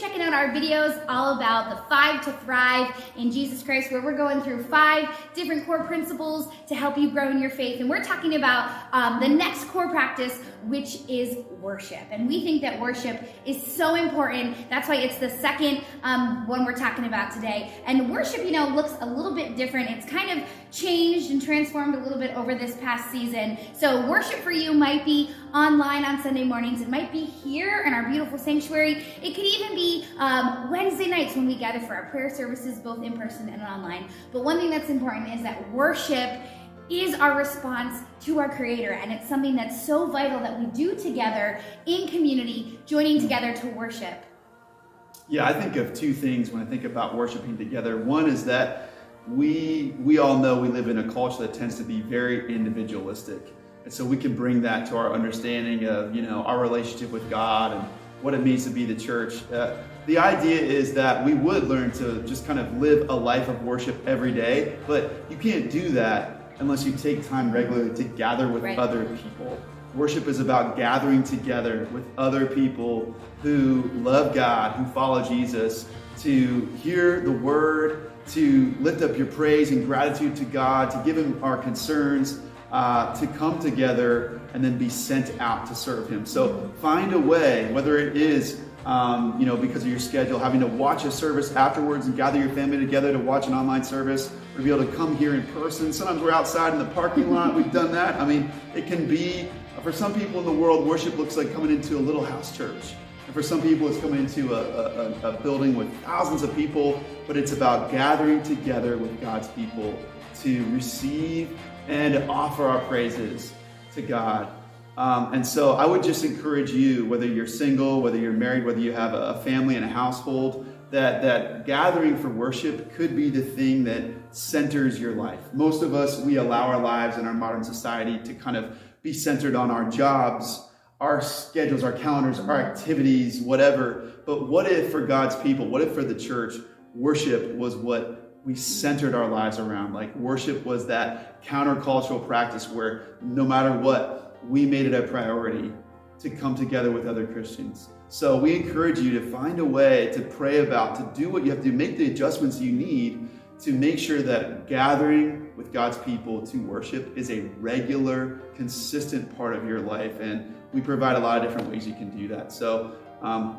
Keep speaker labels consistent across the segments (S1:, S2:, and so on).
S1: checking out our videos all about the 5 to Thrive in Jesus Christ, where we're going through 5 different core principles to help you grow in your faith. And we're talking about the next core practice, which is worship. And we think that worship is so important. That's why it's the second one we're talking about today. And worship, looks a little bit different. It's kind of changed and transformed a little bit over this past season. So worship for you might be online on Sunday mornings. It might be here in our beautiful sanctuary. It could even be Wednesday nights when we gather for our prayer services, both in person and online. But one thing that's important is that worship is our response to our Creator, and it's something that's so vital that we do together in community, joining together to worship.
S2: Yeah, I think of 2 things when I think about worshiping together. One is that we all know we live in a culture that tends to be very individualistic, and so we can bring that to our understanding of our relationship with God and what it means to be the church. The idea is that we would learn to just kind of live a life of worship every day, but you can't do that unless you take time regularly to gather with other people. Worship is about gathering together with other people who love God, who follow Jesus, to hear the word, to lift up your praise and gratitude to God, to give Him our concerns, to come together and then be sent out to serve Him. So find a way, whether it is because of your schedule, having to watch a service afterwards and gather your family together to watch an online service, or to be able to come here in person. Sometimes we're outside in the parking lot. We've done that. It can be, for some people in the world, worship looks like coming into a little house church. And for some people, it's coming into a building with thousands of people, but it's about gathering together with God's people to receive and offer our praises to God. And so I would just encourage you, whether you're single, whether you're married, whether you have a family and a household, that gathering for worship could be the thing that centers your life. Most of us, we allow our lives in our modern society to kind of be centered on our jobs, our schedules, our calendars, our activities, whatever. But what if for God's people, what if for the church, worship was what we centered our lives around? Like worship was that countercultural practice where no matter what, we made it a priority to come together with other Christians. So we encourage you to find a way to pray about, to do what you have to do, make the adjustments you need to make sure that gathering with God's people to worship is a regular, consistent part of your life. And we provide a lot of different ways you can do that. So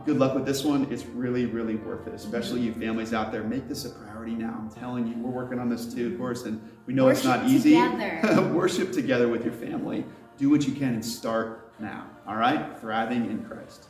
S2: good luck with this one. It's really, really worth it, especially you families out there. Make this a priority now. I'm telling you, we're working on this too, of course, and we know it's not easy. Worship together with your family. Do what you can and start now. All right? Thriving in Christ.